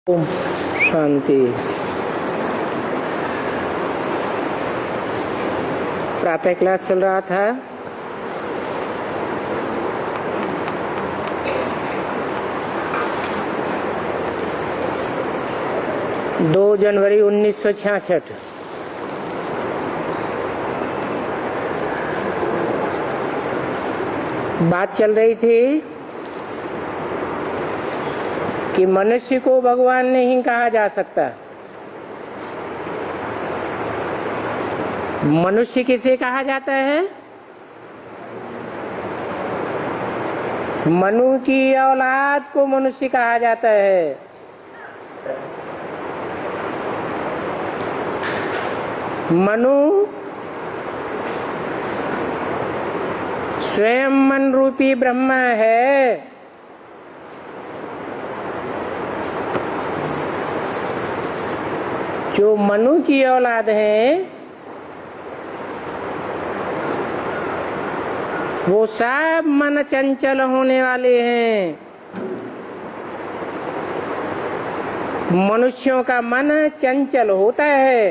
ओम शांति। प्रातः क्लास चल रहा था। दो जनवरी 1966 बात चल रही थी कि मनुष्य को भगवान नहीं कहा जा सकता। मनुष्य किसे कहा जाता है? मनु की औलाद को मनुष्य कहा जाता है। मनु स्वयं मन रूपी ब्रह्म है। जो मनु की औलाद हैं वो सब मन चंचल होने वाले हैं। मनुष्यों का मन चंचल होता है।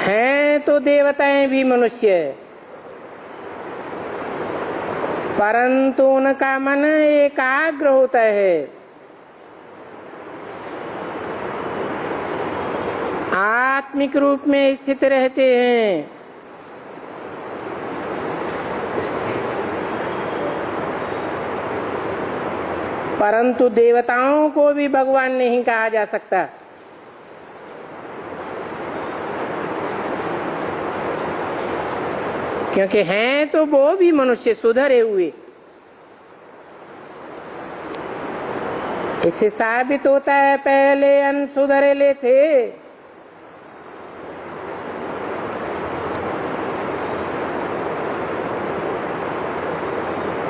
हैं तो देवताएं भी मनुष्य, परंतु उनका मन एकाग्र होता है। आत्मिक रूप में स्थित रहते हैं। परंतु देवताओं को भी भगवान नहीं कहा जा सकता। क्योंकि हैं तो वो भी मनुष्य सुधरे हुए। इससे साबित होता है पहले अनसुधरेले थे।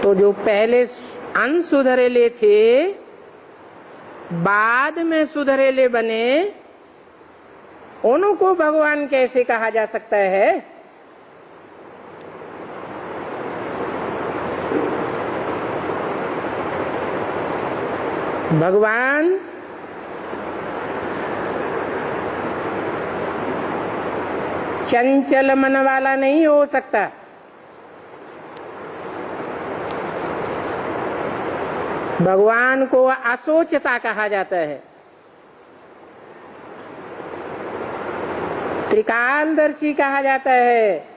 तो जो पहले अनसुधरेले थे बाद में सुधरेले बने, उनको भगवान कैसे कहा जा सकता है? भगवान चंचल मन वाला नहीं हो सकता। भगवान को असोचता कहा जाता है। त्रिकालदर्शी कहा जाता है।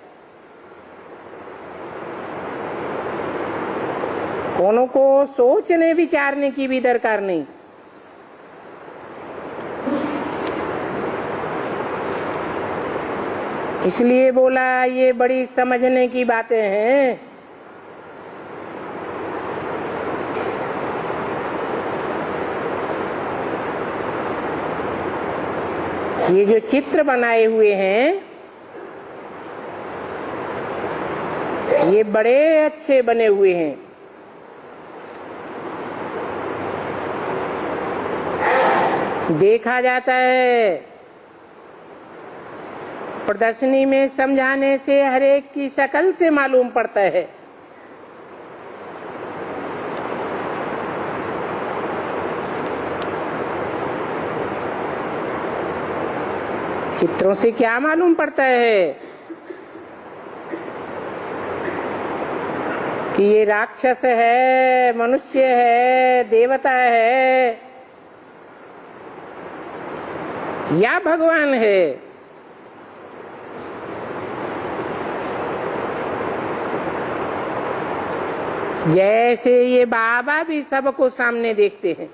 उनको सोचने विचारने की भी दरकार नहीं। इसलिए बोला ये बड़ी समझने की बातें हैं। ये जो चित्र बनाए हुए हैं ये बड़े अच्छे बने हुए हैं। देखा जाता है प्रदर्शनी में समझाने से हर एक की शक्ल से मालूम पड़ता है। चित्रों से क्या मालूम पड़ता है कि ये राक्षस है, मनुष्य है, देवता है या भगवान है। जैसे ये बाबा भी सबको सामने देखते हैं।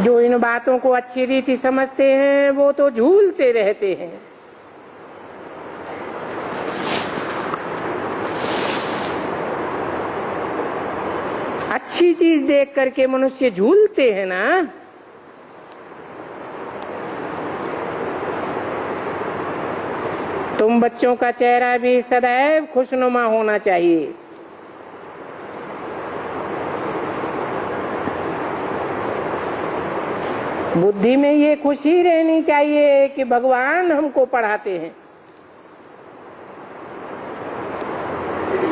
जो इन बातों को अच्छी रीति समझते हैं वो तो झूलते रहते हैं। अच्छी चीज देख करके मनुष्य झूलते हैं ना। तुम बच्चों का चेहरा भी सदैव खुशनुमा होना चाहिए। बुद्धि में ये खुशी रहनी चाहिए कि भगवान हमको पढ़ाते हैं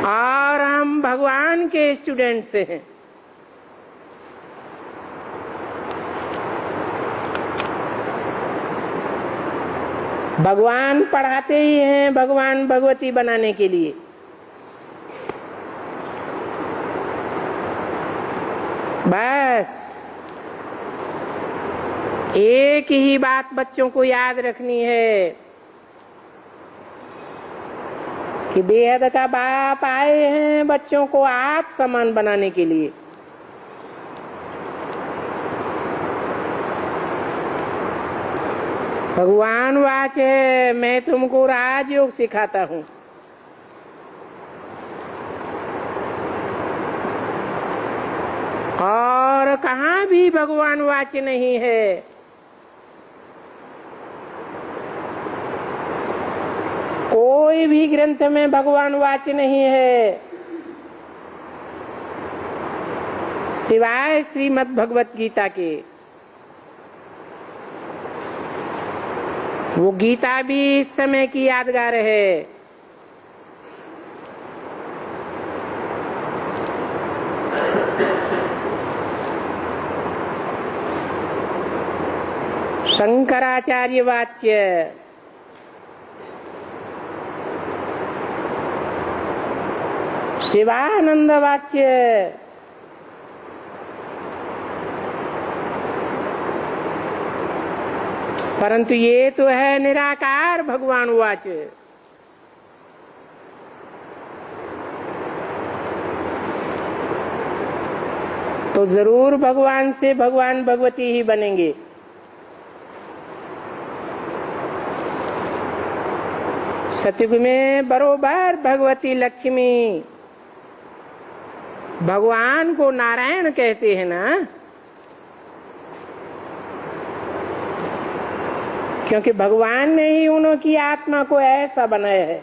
और हम भगवान के स्टूडेंट्स हैं। भगवान पढ़ाते ही हैं भगवान भगवती बनाने के लिए। बस एक ही बात बच्चों को याद रखनी है कि बेहद का बाप आए हैं बच्चों को आप समान बनाने के लिए। भगवान वाच है, मैं तुमको राजयोग सिखाता हूं। और कहां भी भगवान वाच नहीं है। कोई भी ग्रंथ में भगवान वाच नहीं है सिवाय श्रीमद् भगवत गीता के। वो गीता भी इस समय की यादगार है। शंकराचार्य वाच्य, शिवानंद वाच्य, परंतु ये तो है निराकार भगवान वाच। तो जरूर भगवान से भगवान भगवती ही बनेंगे। सतयुग में बरोबर भगवती लक्ष्मी, भगवान को नारायण कहते हैं ना, क्योंकि भगवान ने ही उनकी आत्मा को ऐसा बनाया है।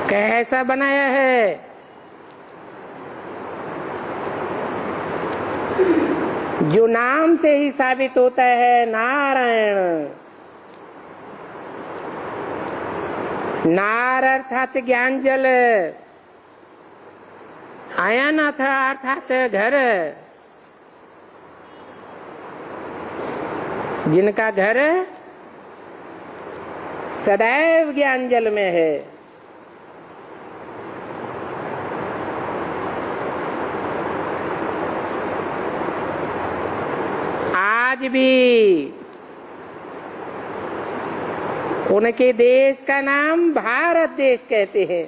कैसा बनाया है? जो नाम से ही साबित होता है, नारायण। नार अर्थात ज्ञान जल, आयन अर्थात घर। जिनका घर सदैव ज्ञान जल में है। आज भी उनके देश का नाम भारत देश कहते हैं।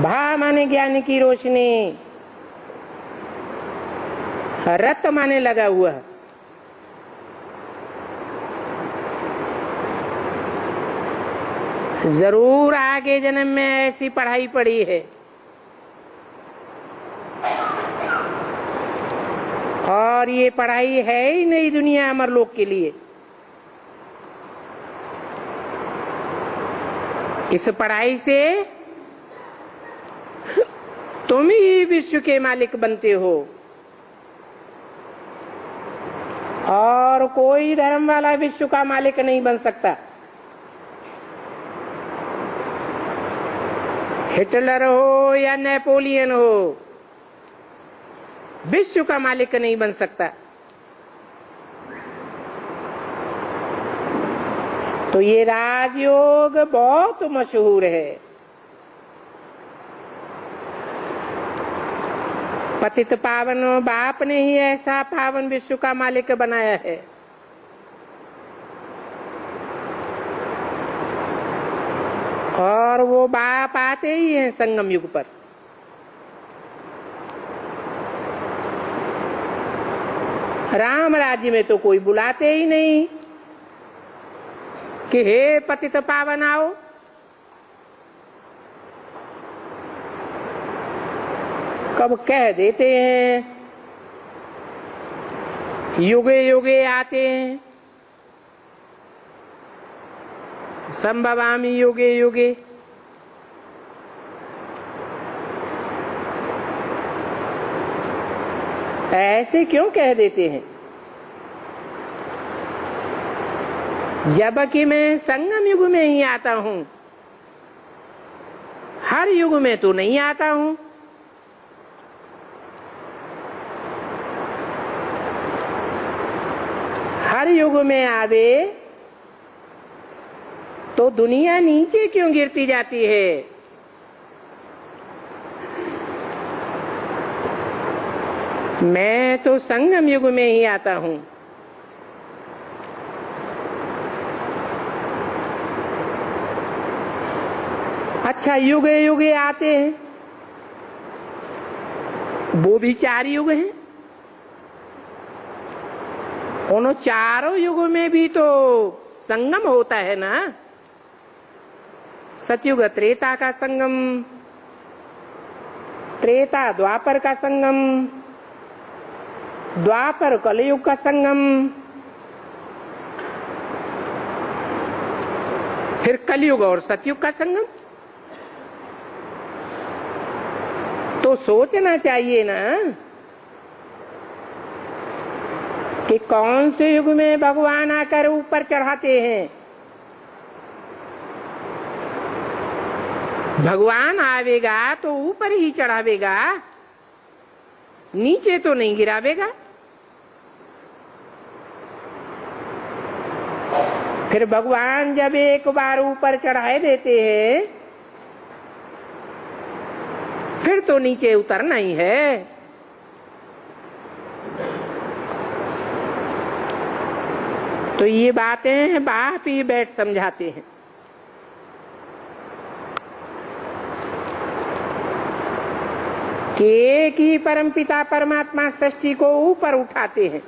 भा माने ज्ञान की रोशनी, रत माने लगा हुआ। जरूर आगे जन्म में ऐसी पढ़ाई पढ़ी है और ये पढ़ाई है ही नई दुनिया अमरलोक के लिए। इस पढ़ाई से तुम ही विश्व के मालिक बनते हो और कोई धर्म वाला विश्व का मालिक नहीं बन सकता। हिटलर हो या नेपोलियन हो, विश्व का मालिक नहीं बन सकता। तो ये राजयोग बहुत मशहूर है। पतित पावन बाप ने ही ऐसा पावन विश्व का मालिक बनाया है। और वो बाप आते ही हैं संगम युग पर। राम राज्य में तो कोई बुलाते ही नहीं कि हे पतित पावन आओ। कब कह देते हैं, युगे युगे आते हैं, संभवामि युगे युगे। ऐसे क्यों कह देते हैं? जबकि मैं संगम युग में ही आता हूं, हर युग में तो नहीं आता हूं। हर युग में आवे तो दुनिया नीचे क्यों गिरती जाती है? मैं तो संगम युग में ही आता हूं। अच्छा, युगे युगे आते हैं, वो भी 4 युग हैं। उन चारों युगों में भी तो संगम होता है ना। सतयुग त्रेता का संगम, त्रेता द्वापर का संगम, द्वापर कलयुग का संगम, फिर कलयुग और सतयुग का संगम। तो सोचना चाहिए ना कि कौन से युग में भगवान आकर ऊपर चढ़ाते हैं। भगवान आवेगा तो ऊपर ही चढ़ावेगा, नीचे तो नहीं गिरावेगा। फिर भगवान जब एक बार ऊपर चढ़ाए देते हैं, फिर तो नीचे उतरना ही है। तो ये बातें बाप ही बैठ समझाते हैं। कि एक ही परमपिता परमात्मा सृष्टि को ऊपर उठाते हैं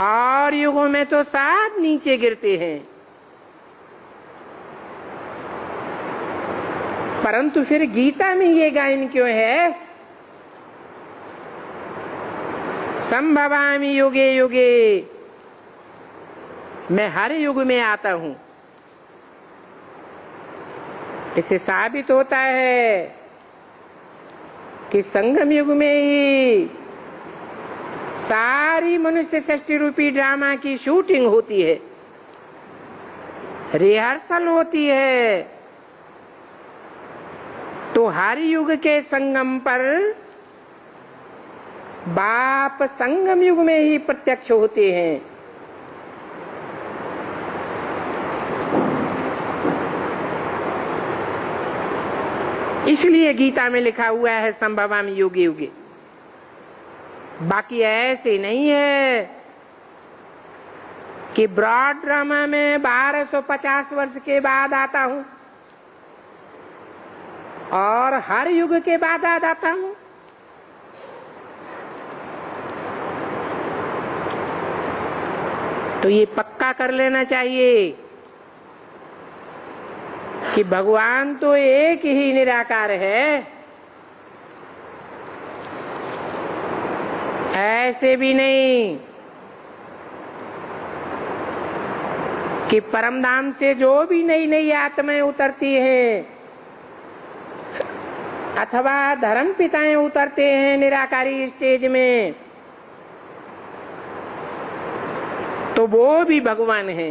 और युगों में तो सब नीचे गिरते हैं। परंतु फिर गीता में ये गायन क्यों है? संभवामि युगे युगे, मैं हर युग में आता हूं। इससे साबित होता है कि संगम युग में ही सारी मनुष्य सृष्टि रूपी ड्रामा की शूटिंग होती है, रिहर्सल होती है। तो हर युग के संगम पर बाप संगम युग में ही प्रत्यक्ष होते हैं। इसलिए गीता में लिखा हुआ है संभवामि युगे युगे। बाकी ऐसे नहीं है कि ब्रॉड ड्रामा में 1250 वर्ष के बाद आता हूं और हर युग के बाद आता हूं। तो ये पक्का कर लेना चाहिए कि भगवान तो एक ही निराकार है। ऐसे भी नहीं कि परमधाम से जो भी नई नई आत्माएं उतरती हैं अथवा धर्म पिताएं उतरते हैं निराकारी स्टेज में, तो वो भी भगवान है।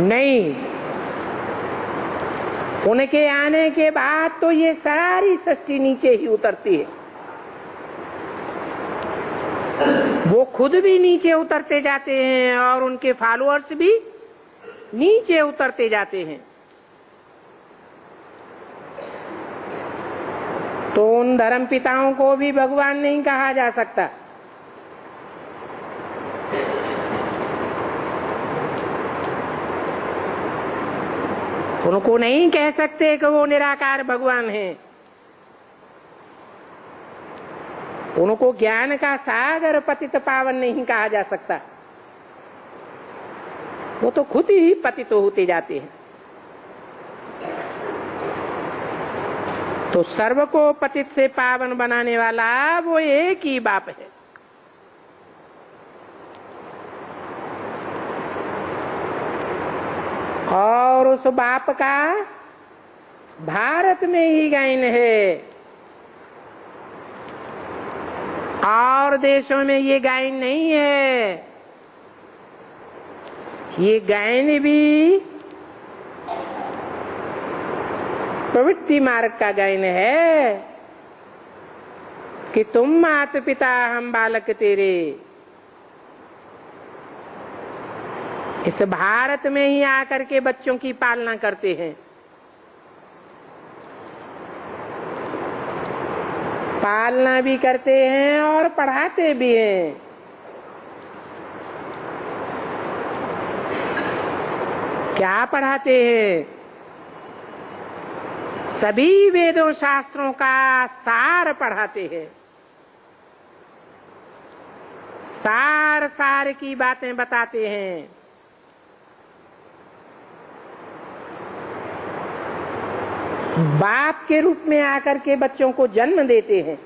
नहीं, उनके आने के बाद तो ये सारी सृष्टि नीचे ही उतरती है। वो खुद भी नीचे उतरते जाते हैं और उनके फॉलोअर्स भी नीचे उतरते जाते हैं। तो उन धर्म पिताओं को भी भगवान नहीं कहा जा सकता। उनको नहीं कह सकते कि वो निराकार भगवान हैं। उनको ज्ञान का सागर पतित पावन नहीं कहा जा सकता। वो तो खुद ही पतित होते जाते हैं। तो सर्व को पतित से पावन बनाने वाला वो एक ही बाप है। और उस बाप का भारत में ही गायन है, और देशों में ये गायन नहीं है। ये गायन भी प्रवृत्ति मार्ग का गायन है कि तुम मात पिता हम बालक तेरे। इस भारत में ही आकर के बच्चों की पालना करते हैं, पालना भी करते हैं और पढ़ाते भी हैं। क्या पढ़ाते हैं? सभी वेदों शास्त्रों का सार पढ़ाते हैं। सार सार की बातें बताते हैं। बाप के रूप में आकर के बच्चों को जन्म देते हैं,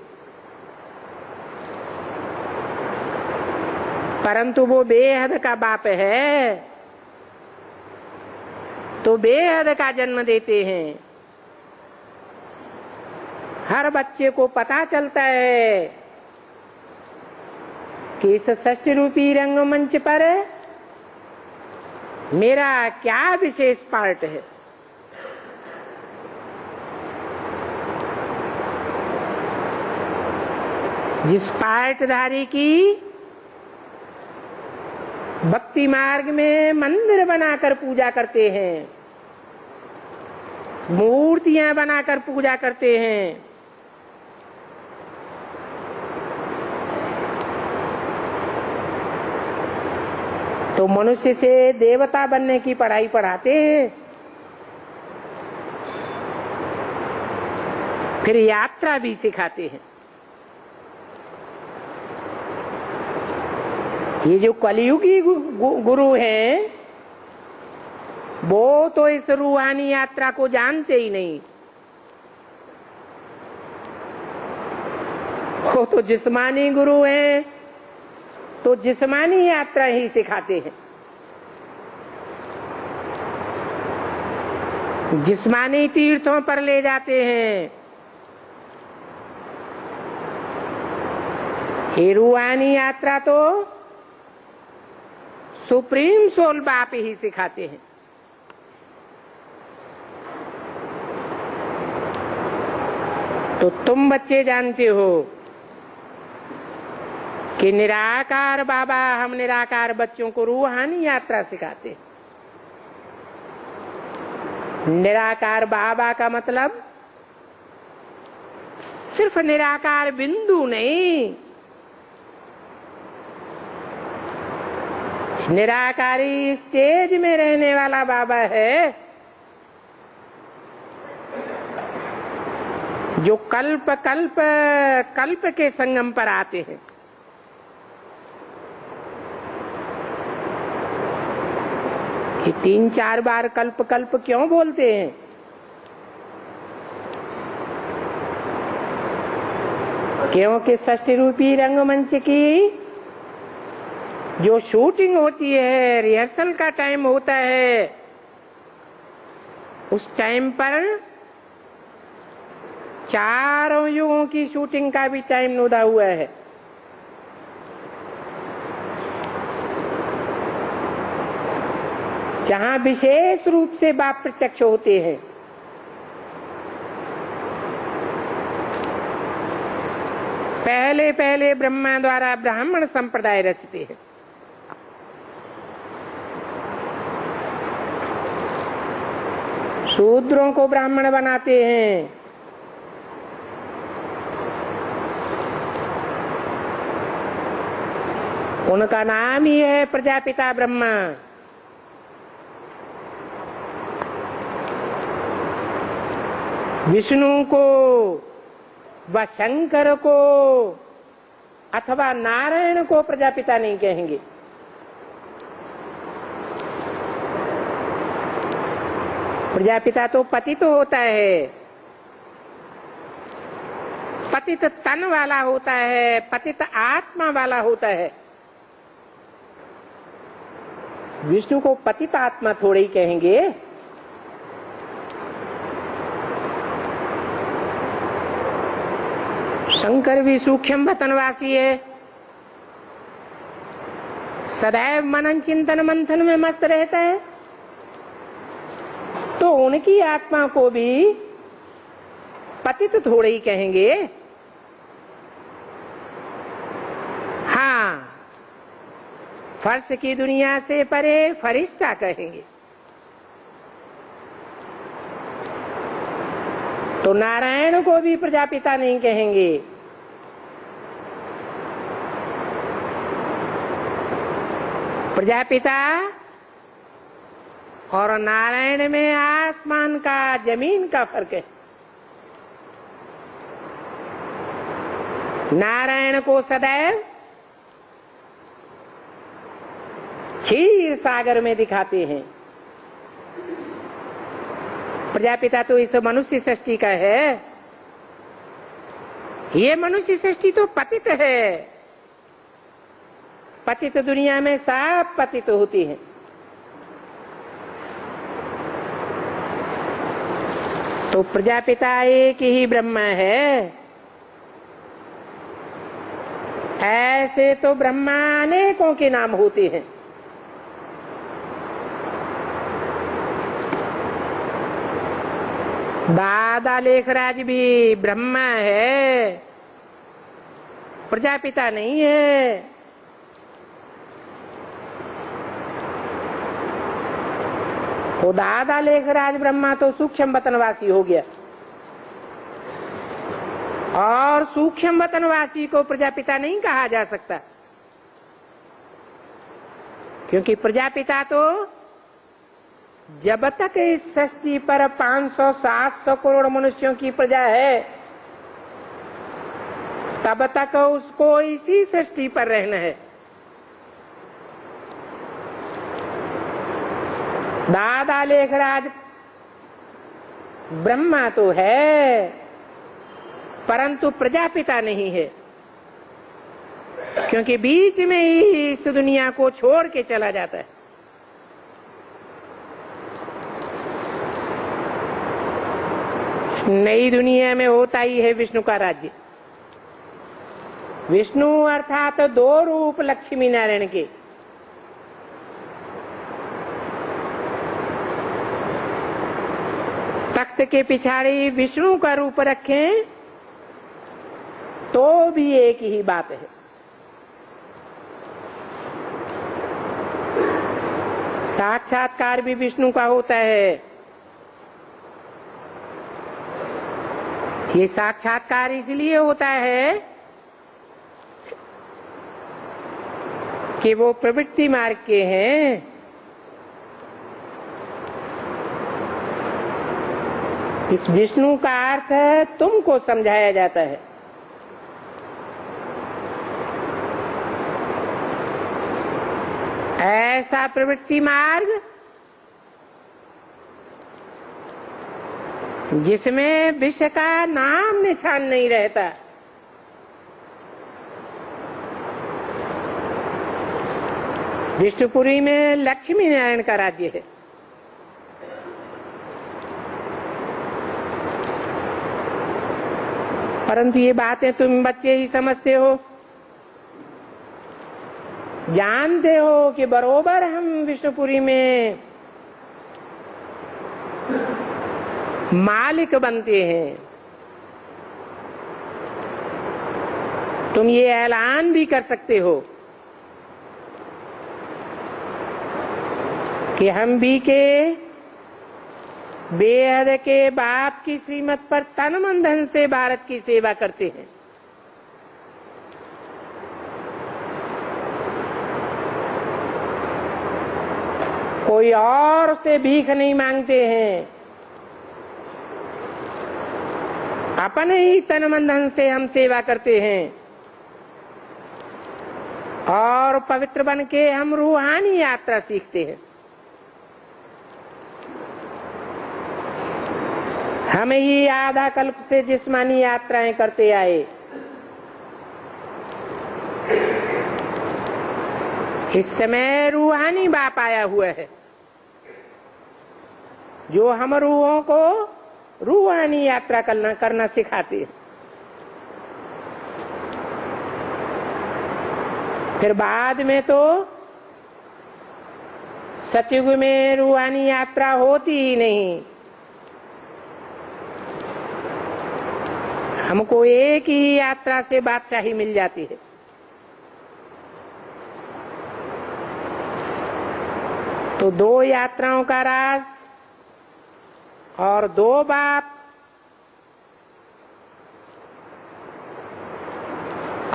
परंतु वो बेहद का बाप है तो बेहद का जन्म देते हैं। हर बच्चे को पता चलता है कि इस षष्ठी रूपी रंगमंच पर मेरा क्या विशेष पार्ट है। जिस पार्टधारी की भक्ति मार्ग में मंदिर बनाकर पूजा करते हैं, मूर्तियां बनाकर पूजा करते हैं, तो मनुष्य से देवता बनने की पढ़ाई पढ़ाते हैं। फिर यात्रा भी सिखाते हैं। ये जो कलियुगी गुरु हैं, वो तो इस रूहानी यात्रा को जानते ही नहीं। वो तो जिस्मानी गुरु हैं, तो जिस्मानी यात्रा ही सिखाते हैं। जिस्मानी तीर्थों पर ले जाते हैं। ये रूहानी यात्रा तो सुप्रीम सोल बाप ही सिखाते हैं। तो तुम बच्चे जानते हो कि निराकार बाबा, हम निराकार बच्चों को रूहानी यात्रा सिखाते हैं। निराकार बाबा का मतलब सिर्फ निराकार बिंदु नहीं, निराकारी स्टेज में रहने वाला बाबा है, जो कल्प कल्प कल्प के संगम पर आते हैं। ये 3-4 बार कल्प कल्प क्यों बोलते हैं? क्योंकि षष्ठी रूपी रंगमंच की जो शूटिंग होती है, रिहर्सल का टाइम होता है, उस टाइम पर चारों युगों की शूटिंग का भी टाइम नोदा हुआ है। जहां विशेष रूप से बाप प्रत्यक्ष होते हैं। पहले पहले ब्रह्मा द्वारा ब्राह्मण संप्रदाय रचते हैं। शूद्रों को ब्राह्मण बनाते हैं। उनका नाम ही है प्रजापिता ब्रह्मा। विष्णु को व शंकर को अथवा नारायण को प्रजापिता नहीं कहेंगे। प्रजापिता तो पतित होता है, पतित तन वाला होता है, पतित आत्मा वाला होता है। विष्णु को पतित आत्मा थोड़े ही कहेंगे, शंकर भी सूक्ष्म वतनवासी है, सदैव मनन चिंतन मंथन में मस्त रहता है, तो उनकी आत्मा को भी पतित थोड़े ही कहेंगे। हाँ, फर्श की दुनिया से परे फरिश्ता कहेंगे। तो नारायण को भी प्रजापिता नहीं कहेंगे। प्रजापिता और नारायण में आसमान का जमीन का फर्क है। नारायण को सदैव क्षीर सागर में दिखाते हैं। प्रजापिता तो इस मनुष्य सृष्टि का है। ये मनुष्य सृष्टि तो पतित है। पतित दुनिया में सब पतित होती है। तो प्रजापिता एक ही ब्रह्म है। ऐसे तो ब्रह्मा अनेकों के नाम होते हैं। दादा लेखराज भी ब्रह्मा है, प्रजापिता नहीं है। वो दादा लेखराज ब्रह्मा तो सूक्ष्म वतनवासी हो गया, और सूक्ष्म वतनवासी को प्रजापिता नहीं कहा जा सकता, क्योंकि प्रजापिता तो जब तक इस सृष्टि पर 500-700 करोड़ मनुष्यों की प्रजा है, तब तक उसको इसी सृष्टि पर रहना है। दादा लेखराज ब्रह्मा तो है, परंतु प्रजापिता नहीं है, क्योंकि बीच में ही इस दुनिया को छोड़ के चला जाता है। नई दुनिया में होता ही है विष्णु का राज्य। विष्णु अर्थात दो रूप लक्ष्मी नारायण के। तख्त के पिछाड़ी विष्णु का रूप रखें तो भी एक ही बात है। साक्षात्कार भी विष्णु का होता है। ये साक्षात्कार इसलिए होता है कि वो प्रवृत्ति मार्ग के हैं। इस विष्णु का अर्थ तुमको समझाया जाता है। ऐसा प्रवृत्ति मार्ग जिसमें विश्व का नाम निशान नहीं रहता। विष्णुपुरी में लक्ष्मी नारायण का राज्य है। परंतु ये बातें तुम बच्चे ही समझते हो, जानते हो कि बरोबर हम विष्णुपुरी में मालिक बनते हैं। तुम ये ऐलान भी कर सकते हो कि हम भी के बेहद के बाप की श्रीमत पर तन मन धन से भारत की सेवा करते हैं। कोई और से भीख नहीं मांगते हैं, अपने ही तन मन धन से हम सेवा करते हैं, और पवित्र बन के हम रूहानी यात्रा सीखते हैं। हम ही आधा कल्प से जिस्मानी यात्राएं करते आए। इस समय रूहानी बाप आया हुआ है, जो हम रूहों को रूहानी यात्रा करना सिखाते हैं। फिर बाद में तो सतयुग में रूहानी यात्रा होती ही नहीं। हमको एक ही यात्रा से बादशाही मिल जाती है। तो 2 यात्राओं का राज और 2 बाप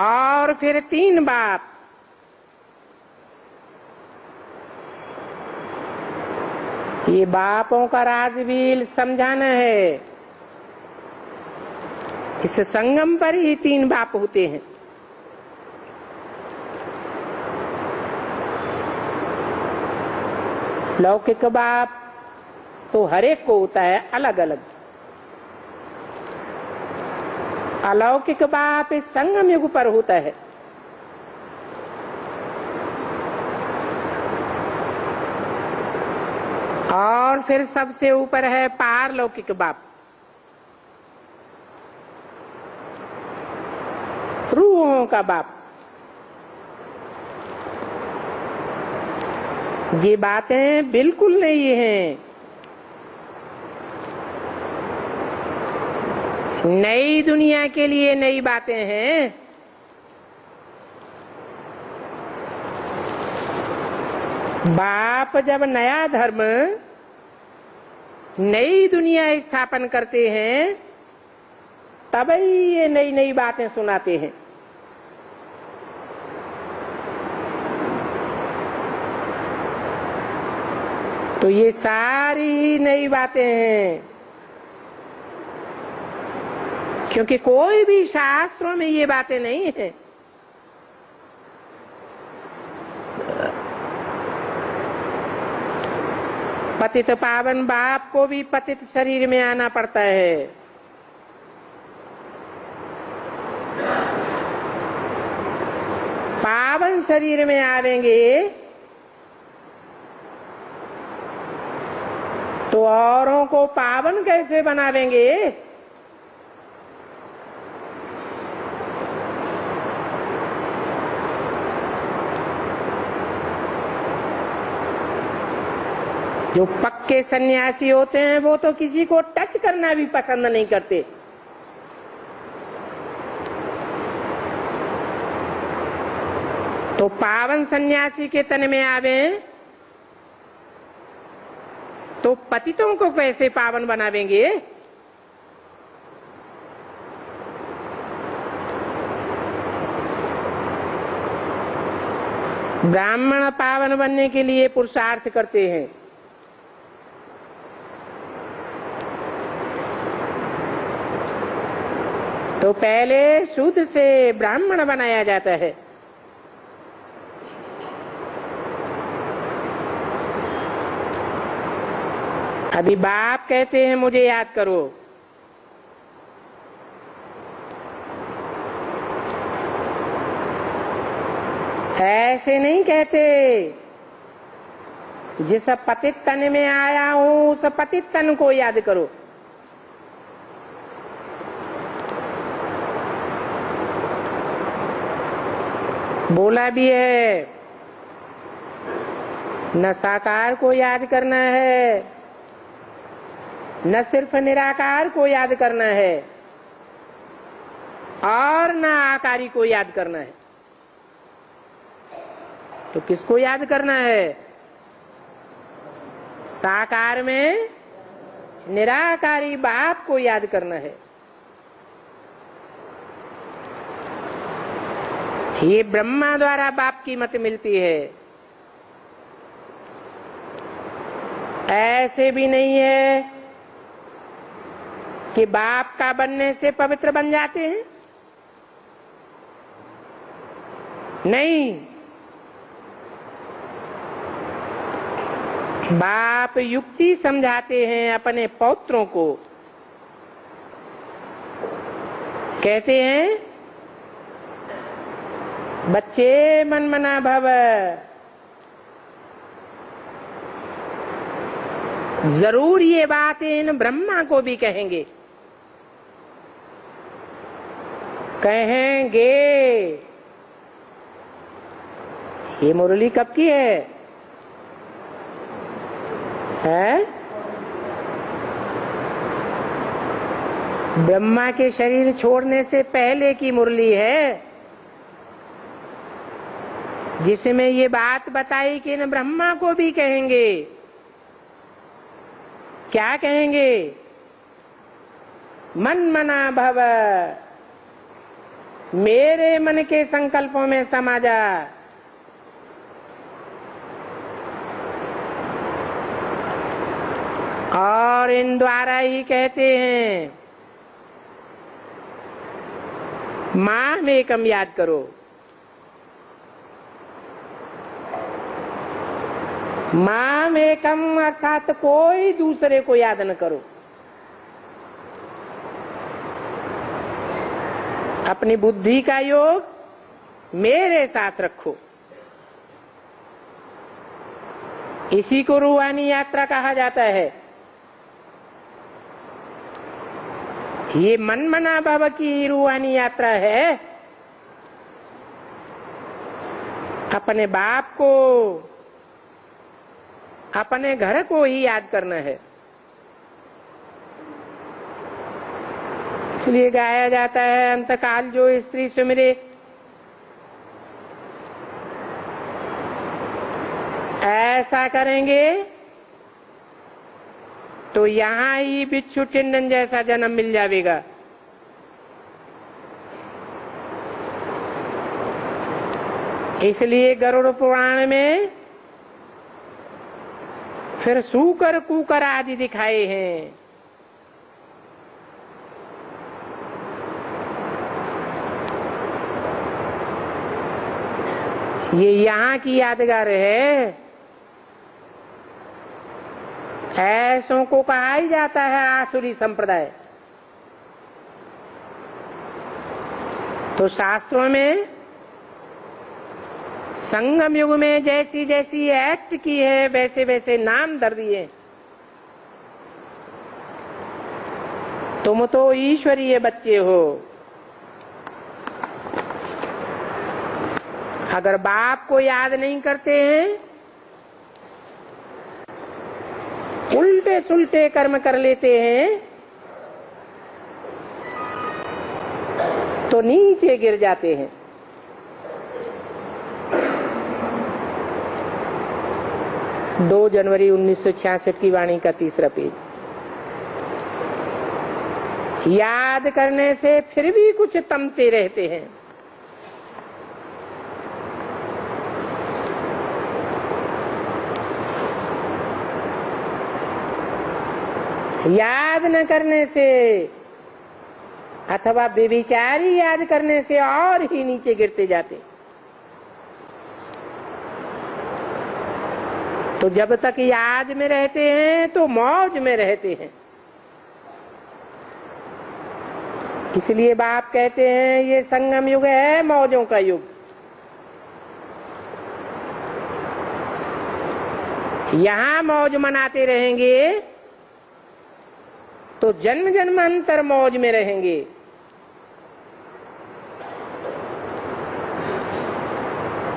और फिर 3 बाप। ये बापों का राज भी समझाना है। इस संगम पर ही 3 बाप होते हैं। लौकिक बाप तो हर एक को होता है अलग अलग। अलौकिक बाप इस संगम युग पर होता है। और फिर सबसे ऊपर है पारलौकिक बाप, रूहों का बाप। ये बातें बिल्कुल नहीं हैं। नई दुनिया के लिए नई बातें हैं। बाप जब नया धर्म, नई दुनिया स्थापन करते हैं तभी ये नई नई बातें सुनाते हैं। तो ये सारी नई बातें हैं, क्योंकि कोई भी शास्त्रों में ये बातें नहीं है। पतित पावन बाप को भी पतित शरीर में आना पड़ता है। पावन शरीर में आवेंगे तो औरों को पावन कैसे बनावेंगे? जो पक्के सन्यासी होते हैं वो तो किसी को टच करना भी पसंद नहीं करते। तो पावन सन्यासी के तन में आवे तो पतितों को कैसे पावन बनावेंगे? ब्राह्मण पावन बनने के लिए पुरुषार्थ करते हैं। तो पहले शुद्ध से ब्राह्मण बनाया जाता है। अभी बाप कहते हैं मुझे याद करो। ऐसे नहीं कहते, जिस पतित तन में आया हूं उस पतित तन को याद करो। बोला भी है, न साकार को याद करना है, न सिर्फ निराकार को याद करना है, और न आकारी को याद करना है। तो किसको याद करना है? साकार में निराकारी बाप को याद करना है। ये ब्रह्मा द्वारा बाप की मत मिलती है। ऐसे भी नहीं है कि बाप का बनने से पवित्र बन जाते हैं। नहीं, बाप युक्ति समझाते हैं अपने पौत्रों को। कहते हैं बच्चे मनमना भव, जरूर ये बात इन ब्रह्मा को भी कहेंगे। ये मुरली कब की है? ब्रह्मा के शरीर छोड़ने से पहले की मुरली है, जिसमें ये बात बताई कि न ब्रह्मा को भी कहेंगे। क्या कहेंगे? मन मना भव, मेरे मन के संकल्पों में समा जा। और इन द्वारा ही कहते हैं माम एकम याद करो। माम एकम अर्थात कोई दूसरे को याद न करो, अपनी बुद्धि का योग मेरे साथ रखो। इसी को रूहानी यात्रा कहा जाता है। ये मन मना भव की रूहानी यात्रा है। अपने बाप को, अपने घर को ही याद करना है। इसलिए गाया जाता है अंतकाल जो स्त्री सुमिरे, ऐसा करेंगे तो यहां ही बिच्छू टिंडन जैसा जन्म मिल जाएगा। इसलिए गरुड़ पुराण में फिर सूकर कुकर आदि दिखाए हैं। ये यहाँ की यादगार है। ऐसों को कहा ही जाता है आसुरी संप्रदाय। तो शास्त्रों में संगम युग में जैसी जैसी एक्ट की है वैसे वैसे नाम धर दिए। तुम तो ईश्वरीय बच्चे हो। अगर बाप को याद नहीं करते हैं, उल्टे सुल्टे कर्म कर लेते हैं, तो नीचे गिर जाते हैं। 2 जनवरी 1966 की वाणी का 3रा पेज। याद करने से फिर भी कुछ तमते रहते हैं। याद न करने से अथवा बेविचारी याद करने से और ही नीचे गिरते जाते। तो जब तक याद में रहते हैं तो मौज में रहते हैं। इसलिए बाप कहते हैं ये संगम युग है, मौजों का युग। यहां मौज मनाते रहेंगे तो जन्म जन्मांतर मौज में रहेंगे।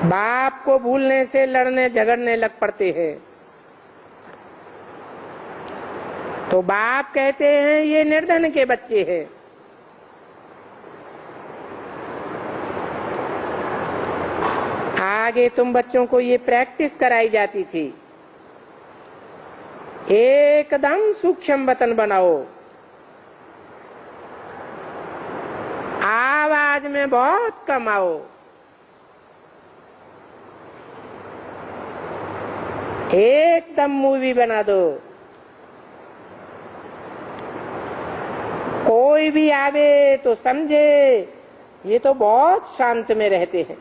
बाप को भूलने से लड़ने झगड़ने लग पड़ते हैं। तो बाप कहते हैं ये निर्धन के बच्चे हैं। आगे तुम बच्चों को ये प्रैक्टिस कराई जाती थी, एकदम सूक्ष्म वतन बनाओ, आवाज में बहुत कम आओ, एकदम मूवी बना दो। कोई भी आवे तो समझे ये तो बहुत शांत में रहते हैं।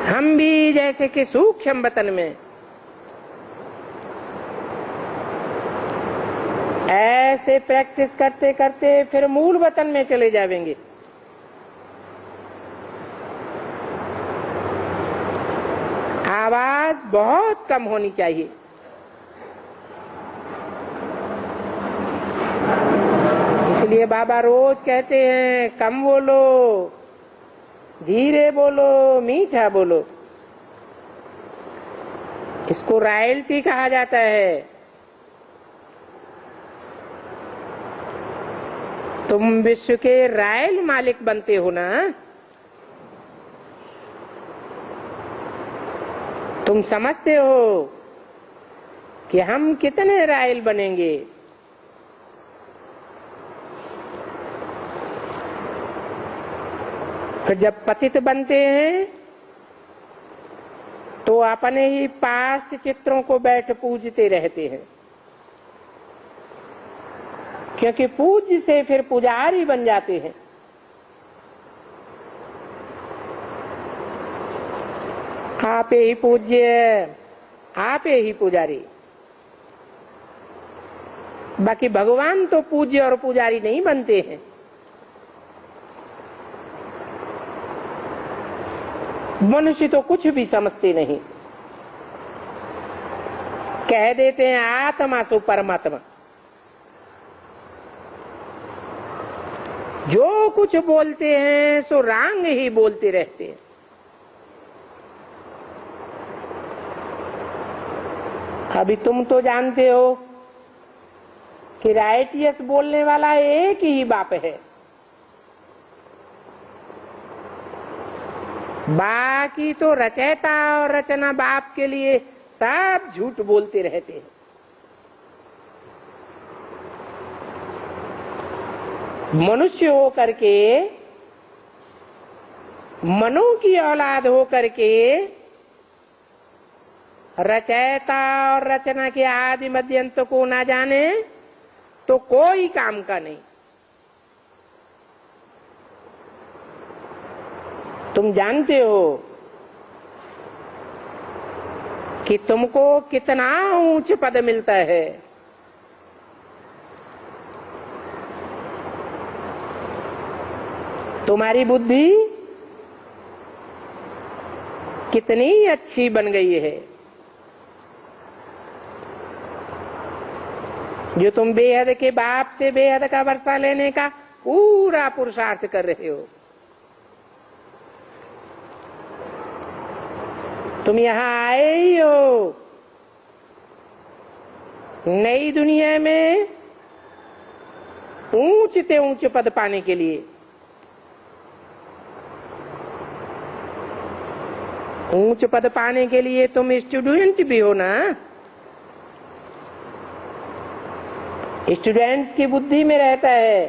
हम भी जैसे कि सूक्ष्म वतन में ऐसे प्रैक्टिस करते करते फिर मूल वतन में चले जाएंगे। आवाज बहुत कम होनी चाहिए। इसलिए बाबा रोज कहते हैं कम बोलो, धीरे बोलो, मीठा बोलो। इसको रॉयल्टी कहा जाता है। तुम विश्व के रॉयल मालिक बनते हो ना, तुम समझते हो कि हम कितने रॉयल बनेंगे। फिर जब पतित बनते हैं तो अपने ही पास्ट चित्रों को बैठ पूजते रहते हैं, क्योंकि पूज्य से फिर पुजारी बन जाते हैं। आप ही पूज्य, आप ही पुजारी। बाकी भगवान तो पूज्य और पुजारी नहीं बनते हैं। मनुष्य तो कुछ भी समझते नहीं, कह देते हैं आत्मा सो परमात्मा। जो कुछ बोलते हैं सो रांग ही बोलते रहते हैं। अभी तुम तो जानते हो कि राइटियस बोलने वाला एक ही बाप है, बाकी तो रचयिता और रचना बाप के लिए सब झूठ बोलते रहते हैं। मनुष्य हो करके, मनु की औलाद हो करके रचयिता और रचना के आदि मध्य अंत को ना जाने तो कोई काम का नहीं। तुम जानते हो कि तुमको कितना ऊंच पद मिलता है। तुम्हारी बुद्धि कितनी अच्छी बन गई है, जो तुम बेहद के बाप से बेहद का वर्षा लेने का पूरा पुरुषार्थ कर रहे हो। तुम यहां आए ही हो नई दुनिया में ऊंच से ऊंच पद पाने के लिए। ऊंच पद पाने के लिए तुम स्टूडेंट भी हो ना। स्टूडेंट्स की बुद्धि में रहता है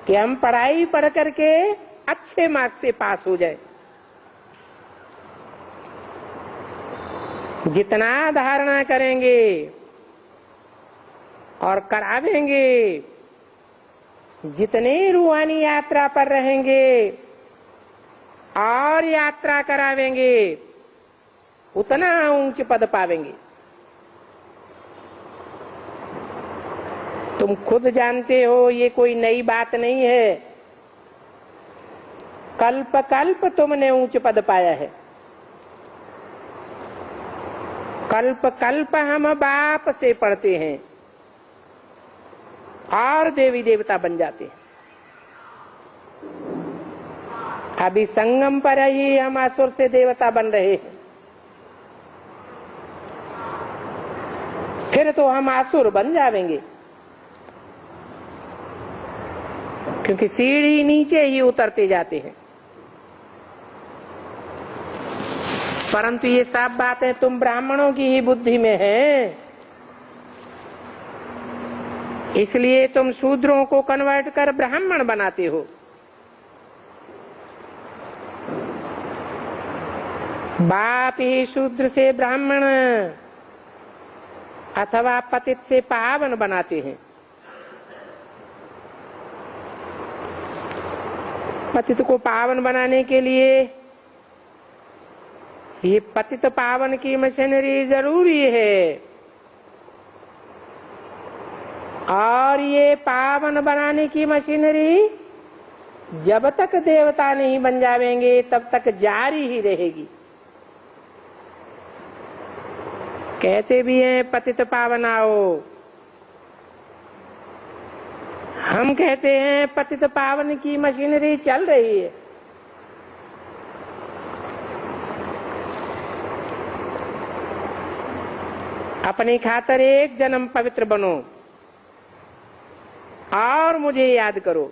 कि हम पढ़ाई पढ़ करके अच्छे मार्क्स से पास हो जाए। जितना धारणा करेंगे और करावेंगे, जितने रूहानी यात्रा पर रहेंगे और यात्रा करावेंगे, उतना ऊंच पद पावेंगे। तुम खुद जानते हो ये कोई नई बात नहीं है। कल्प कल्प तुमने ऊंच पद पाया है। कल्प कल्प हम बाप से पढ़ते हैं और देवी देवता बन जाते हैं। अभी संगम पर ही हम असुर से देवता बन रहे हैं, फिर तो हम असुर बन जाएंगे, क्योंकि सीढ़ी नीचे ही उतरते जाते हैं। परंतु ये सब बातें तुम ब्राह्मणों की ही बुद्धि में हैं, इसलिए तुम शूद्रों को कन्वर्ट कर ब्राह्मण बनाते हो। बाप ही शूद्र से ब्राह्मण अथवा पतित से पावन बनाते हैं। पतित को पावन बनाने के लिए ये पतित पावन की मशीनरी जरूरी है, और ये पावन बनाने की मशीनरी जब तक देवता नहीं बन जाएंगे तब तक जारी ही रहेगी। कहते भी हैं पतित पावन आओ, हम कहते हैं पतित पावन की मशीनरी चल रही है, अपनी खातर एक जन्म पवित्र बनो और मुझे याद करो,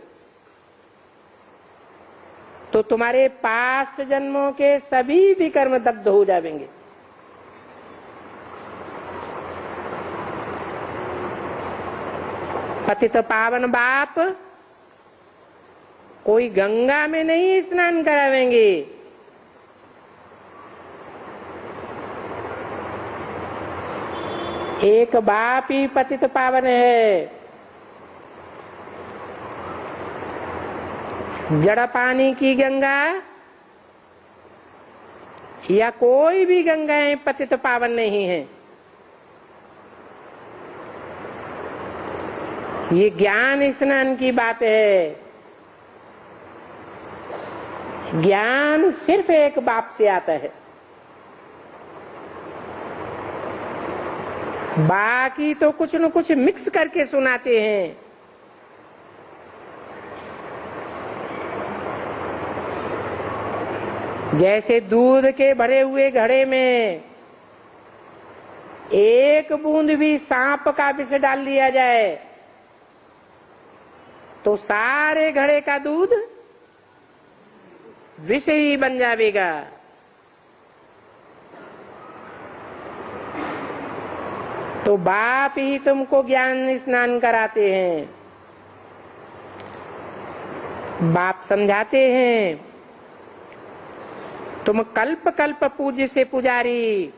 तो तुम्हारे पास्ट जन्मों के सभी विकर्म दग्ध हो जाएंगे। पतित पावन बाप कोई गंगा में नहीं स्नान करावेंगे, एक बाप ही पतित पावन है। जड़ पानी की गंगा या कोई भी गंगाएं पतित पावन नहीं है। ये ज्ञान स्नान की बात है। ज्ञान सिर्फ एक बाप से आता है, बाकी तो कुछ न कुछ मिक्स करके सुनाते हैं। जैसे दूध के भरे हुए घड़े में एक बूंद भी सांप का विष डाल दिया जाए तो सारे घड़े का दूध विष ही बन जाएगा। तो बाप ही तुमको ज्ञान स्नान कराते हैं, बाप समझाते हैं। तुम कल्प कल्प पूज्य से पुजारी,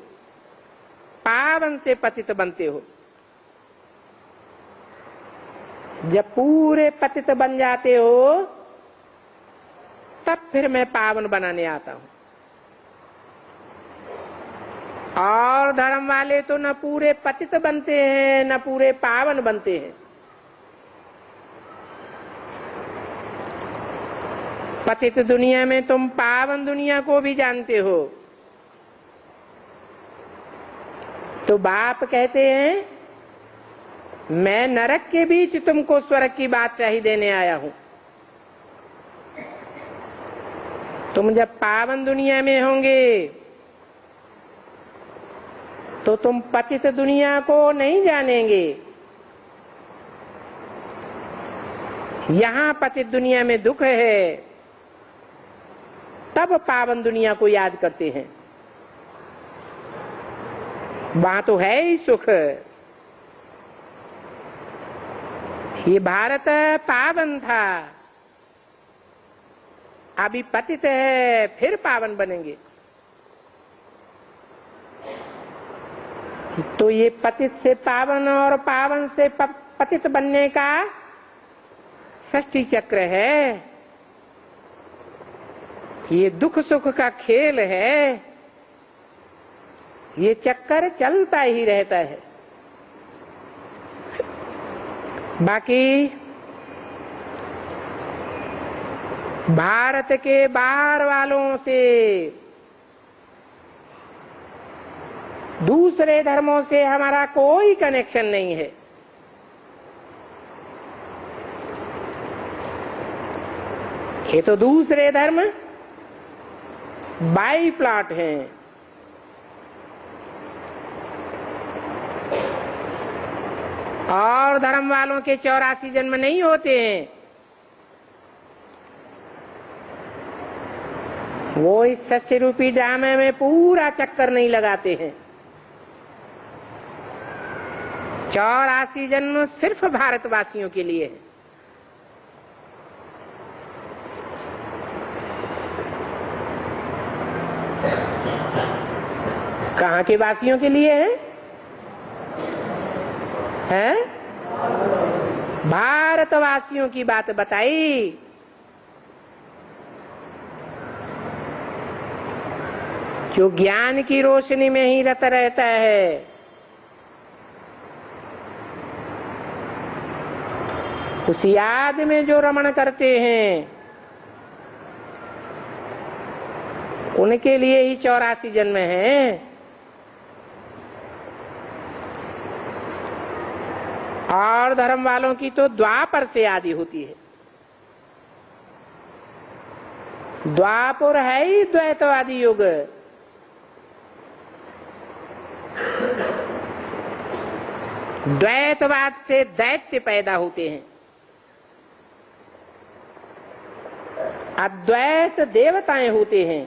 पावन से पतित बनते हो। जब पूरे पतित बन जाते हो तब फिर मैं पावन बनाने आता हूं। और धर्म वाले तो न पूरे पतित बनते हैं न पूरे पावन बनते हैं। पतित दुनिया में तुम पावन दुनिया को भी जानते हो। तो बाप कहते हैं मैं नरक के बीच तुमको स्वर्ग की बादशाही देने आया हूं। तुम जब पावन दुनिया में होंगे तो तुम पतित दुनिया को नहीं जानेंगे। यहां पतित दुनिया में दुख है, तब पावन दुनिया को याद करते हैं। वहां तो है ही सुख। ये भारत पावन था, अभी पतित है, फिर पावन बनेंगे। तो ये पतित से पावन और पावन से पतित बनने का षष्ठी चक्र है। ये दुख सुख का खेल है, ये चक्कर चलता ही रहता है। बाकी भारत के बाहर वालों से, दूसरे धर्मों से हमारा कोई कनेक्शन नहीं है। ये तो दूसरे धर्म बाई प्लॉट हैं। और धर्म वालों के 84 जन्म नहीं होते हैं। वो इस सच्चे रूपी ड्रामे में पूरा चक्कर नहीं लगाते हैं। 84 जन्म सिर्फ भारतवासियों के लिए है। कहाँ के वासियों के लिए है? हैं? भारतवासियों की बात बताई। जो ज्ञान की रोशनी में ही रत रहता है, उस याद में जो रमण करते हैं, उनके लिए ही 84 जन्म हैं। और धर्म वालों की तो द्वापर से आदि होती है। द्वापर है ही द्वैतवादी युग। द्वैतवाद से दैत्य पैदा होते हैं, अद्वैत देवताएं होते हैं।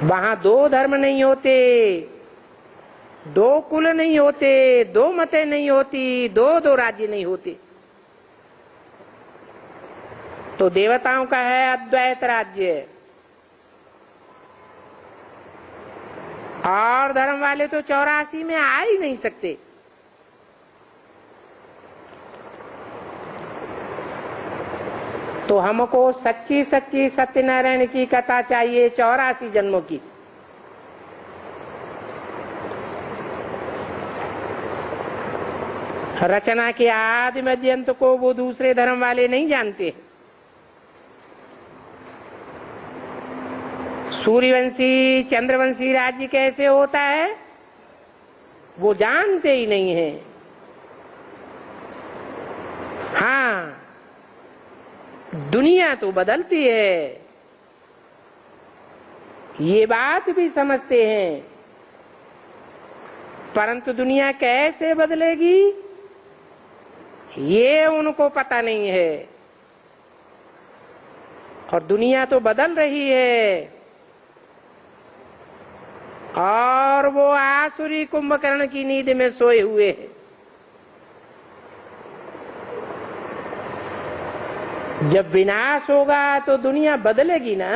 वहां दो धर्म नहीं होते, दो कुल नहीं होते, दो मतें नहीं होती, दो राज्य नहीं होते। तो देवताओं का है अद्वैत राज्य, और धर्म वाले तो 84 में आ ही नहीं सकते। तो हमको सच्ची सच्ची सत्यनारायण की कथा चाहिए 84 जन्मों की। रचना के आदि मध्य अंत को वो दूसरे धर्म वाले नहीं जानते। सूर्यवंशी चंद्रवंशी राज्य कैसे होता है वो जानते ही नहीं है। हाँ, दुनिया तो बदलती है, ये बात भी समझते हैं, परंतु दुनिया कैसे बदलेगी ये उनको पता नहीं है। और दुनिया तो बदल रही है, और वो आसुरी कुंभकर्ण की नींद में सोए हुए हैं। जब विनाश होगा तो दुनिया बदलेगी ना।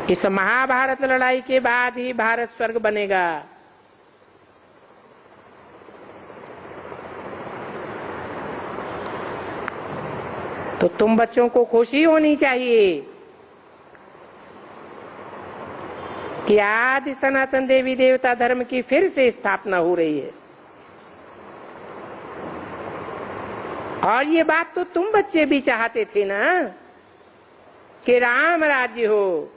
इस महाभारत लड़ाई के बाद ही भारत स्वर्ग बनेगा। तो तुम बच्चों को खुशी होनी चाहिए कि आदि सनातन देवी देवता धर्म की फिर से स्थापना हो रही है। और ये बात तो तुम बच्चे भी चाहते थे ना कि राम राज्य हो।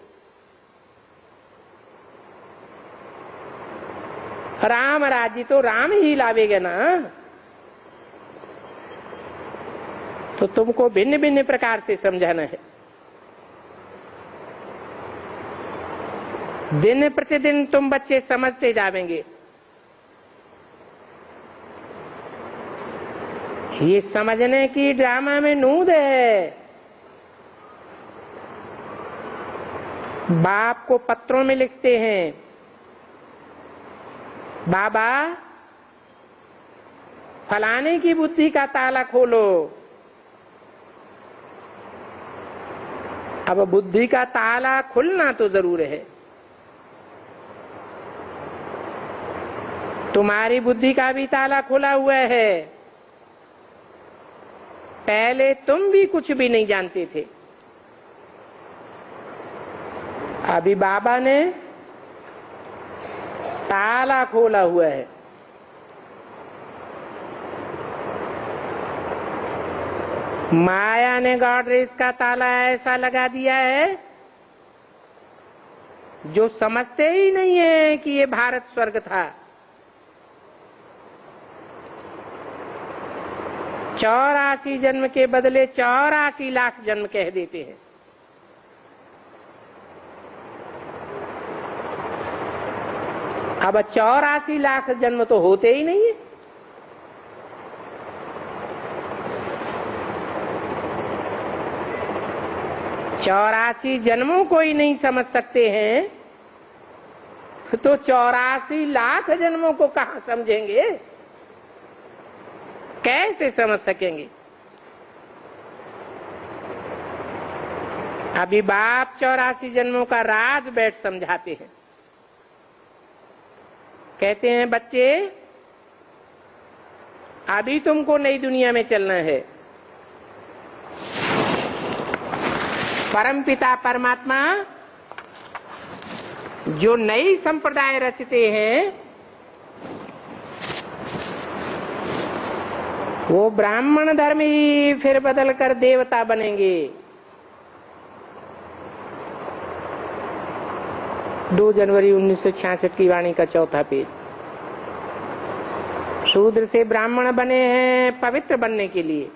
राम राज्य तो राम ही लावेगा ना। तो तुमको भिन्न भिन्न प्रकार से समझाना है। दिन प्रतिदिन तुम बच्चे समझते जाएंगे। ये समझने की ड्रामा में नूद है। बाप को पत्रों में लिखते हैं, बाबा फलाने की बुद्धि का ताला खोलो। अब बुद्धि का ताला खुलना तो जरूर है। तुम्हारी बुद्धि का भी ताला खुला हुआ है। पहले तुम भी कुछ भी नहीं जानते थे। अभी बाबा ने ताला खोला हुआ है। माया ने गॉडरेज का ताला ऐसा लगा दिया है जो समझते ही नहीं है कि ये भारत स्वर्ग था। 84 जन्म के बदले 84 लाख जन्म कह देते हैं। अब 84 लाख जन्म तो होते ही नहीं है। चौरासी जन्मों को ही नहीं समझ सकते हैं तो 84 लाख जन्मों को कहां समझेंगे, कैसे समझ सकेंगे। अभी बाप 84 जन्मों का राज बैठ समझाते हैं। कहते हैं बच्चे अभी तुमको नई दुनिया में चलना है। परमपिता परमात्मा जो नई संप्रदाय रचते हैं वो ब्राह्मण धर्म ही फिर बदल कर देवता बनेंगे। 2 जनवरी 1966 की वाणी का 4था पेज। शूद्र से ब्राह्मण बने हैं पवित्र बनने के लिए।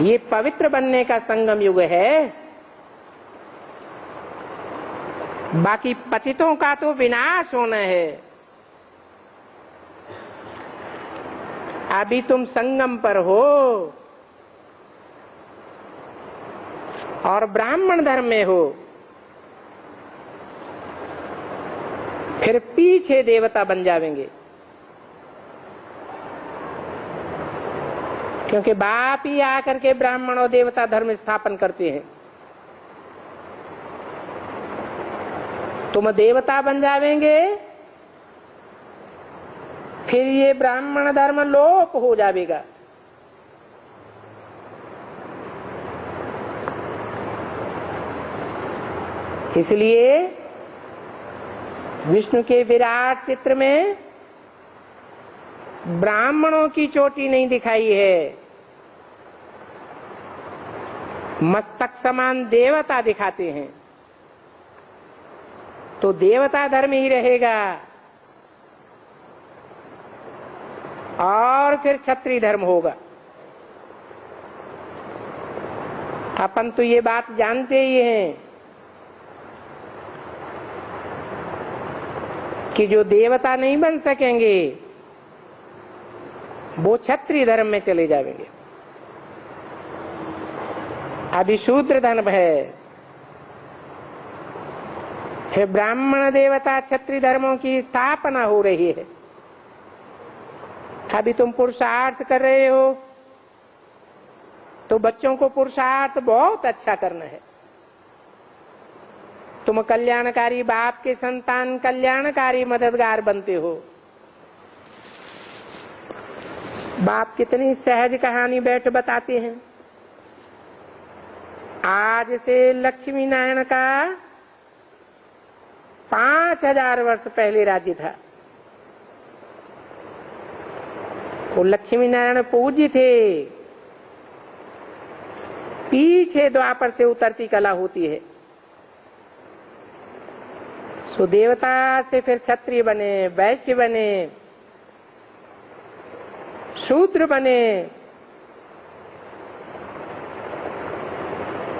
ये पवित्र बनने का संगम युग है। बाकी पतितों का तो विनाश होना है। अभी तुम संगम पर हो और ब्राह्मण धर्म में हो, फिर पीछे देवता बन जाएंगे। क्योंकि बाप ही आकर के ब्राह्मण और देवता धर्म स्थापन करते हैं। तुम देवता बन जाएंगे, फिर ये ब्राह्मण धर्म लोप हो जाएगा। इसलिए विष्णु के विराट चित्र में ब्राह्मणों की चोटी नहीं दिखाई है, मस्तक समान देवता दिखाते हैं। तो देवता धर्म ही रहेगा और फिर क्षत्रिय धर्म होगा। अपन तो ये बात जानते ही हैं कि जो देवता नहीं बन सकेंगे वो क्षत्रिय धर्म में चले जाएंगे। अभी शूद्र धर्म है, फिर ब्राह्मण देवता क्षत्रिय धर्मों की स्थापना हो रही है। अभी तुम पुरुषार्थ कर रहे हो तो बच्चों को पुरुषार्थ बहुत अच्छा करना है। तुम कल्याणकारी बाप के संतान, कल्याणकारी मददगार बनते हो। बाप कितनी सहज कहानी बैठ बताते हैं। आज से लक्ष्मी नारायण का 5000 वर्ष पहले राज्य था। वो लक्ष्मी नारायण पूज्य थे। पीछे द्वापर से उतरती कला होती है। सो देवता से फिर क्षत्रिय बने, वैश्य बने, शूद्र बने,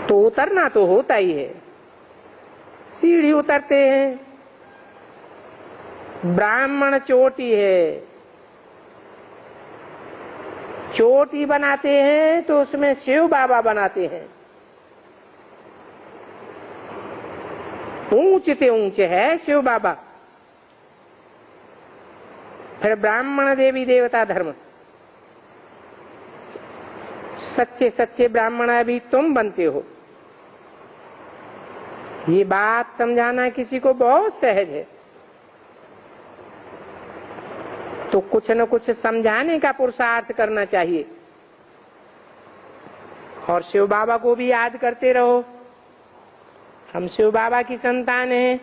तो उतरना तो होता ही है। सीढ़ी उतरते हैं। ब्राह्मण चोटी है, चोटी बनाते हैं तो उसमें शिव बाबा बनाते हैं। ऊंचते ऊंचे है शिव बाबा। फिर ब्राह्मण देवी देवता धर्म, सच्चे सच्चे ब्राह्मण अभी तुम बनते हो। ये बात समझाना किसी को बहुत सहज है, तो कुछ न कुछ समझाने का पुरुषार्थ करना चाहिए। और शिव बाबा को भी याद करते रहो। हम शिव बाबा की संतान हैं।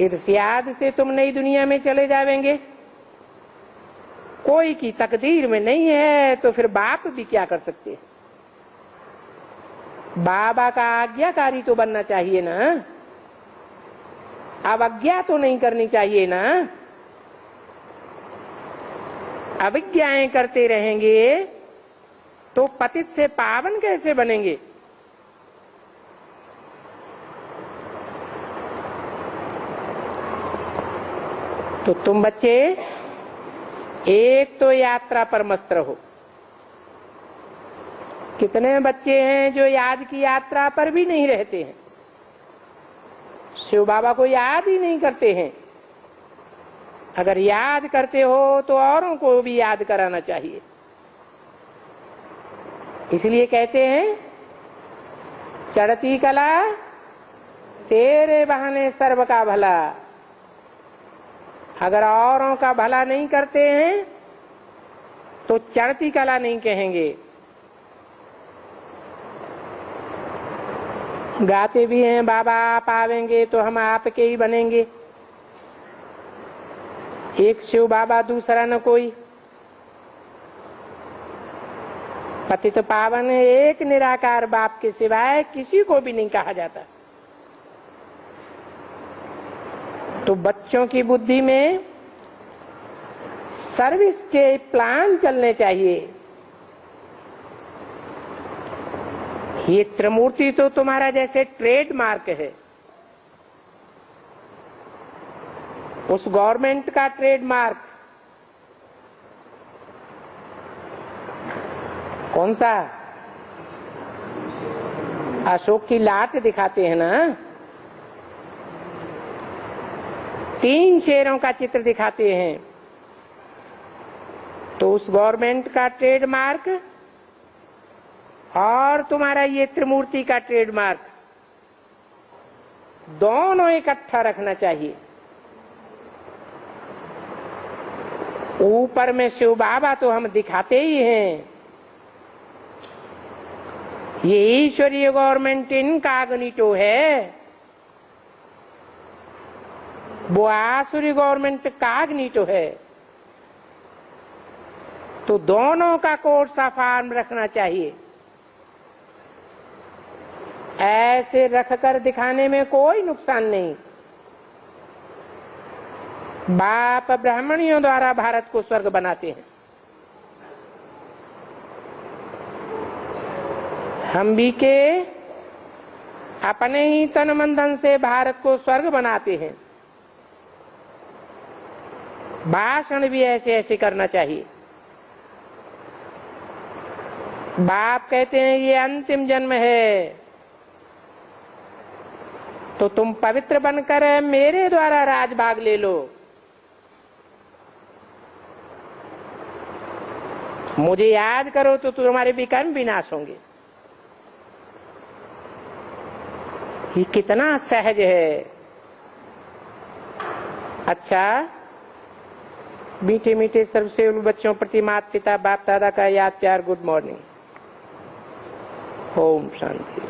इर्ष्याद से तुम नई दुनिया में चले जाएंगे। कोई की तकदीर में नहीं है तो फिर बाप भी क्या कर सकते हैं। बाबा का आज्ञाकारी तो बनना चाहिए ना, अवज्ञा तो नहीं करनी चाहिए ना। अविज्ञाएं करते रहेंगे तो पतित से पावन कैसे बनेंगे। तो तुम बच्चे एक तो यात्रा पर मस्त रहो। कितने बच्चे हैं जो याद की यात्रा पर भी नहीं रहते हैं, शिव बाबा को याद ही नहीं करते हैं। अगर याद करते हो तो औरों को भी याद कराना चाहिए। इसलिए कहते हैं चढ़ती कला तेरे बहाने सर्व का भला। अगर औरों का भला नहीं करते हैं तो चढ़ती कला नहीं कहेंगे। गाते भी हैं बाबा आप आवेंगे तो हम आपके ही बनेंगे। एक शिव बाबा दूसरा न कोई। पतित पावन एक निराकार बाप के सिवाय किसी को भी नहीं कहा जाता। तो बच्चों की बुद्धि में सर्विस के प्लान चलने चाहिए। ये त्रिमूर्ति तो तुम्हारा जैसे ट्रेडमार्क है, उस गवर्नमेंट का ट्रेडमार्क कौन सा? अशोक की लाट दिखाते हैं ना, 3 शेरों का चित्र दिखाते हैं, तो उस गवर्नमेंट का ट्रेडमार्क और तुम्हारा ये त्रिमूर्ति का ट्रेडमार्क दोनों इकट्ठा रखना चाहिए। ऊपर में शिव बाबा तो हम दिखाते ही हैं, ये ईश्वरीय गवर्नमेंट इनकॉग्निटो है, वो आसुरी गवर्नमेंट कॉग्निटो है। तो दोनों का कोर्ट सा फॉर्म रखना चाहिए। ऐसे रखकर दिखाने में कोई नुकसान नहीं। बाप ब्राह्मणियों द्वारा भारत को स्वर्ग बनाते हैं, हम भी के अपने ही तन मन धन से भारत को स्वर्ग बनाते हैं। भाषण भी ऐसे ऐसे करना चाहिए। बाप कहते हैं ये अंतिम जन्म है, तो तुम पवित्र बनकर मेरे द्वारा राजभाग ले लो, मुझे याद करो तो तुम्हारे विकर्म विनाश होंगे। ये कितना सहज है। अच्छा, मीठे मीठे सर्वसेवक बच्चों प्रति माता पिता बाप दादा का याद प्यार, गुड मॉर्निंग। ओम शांति।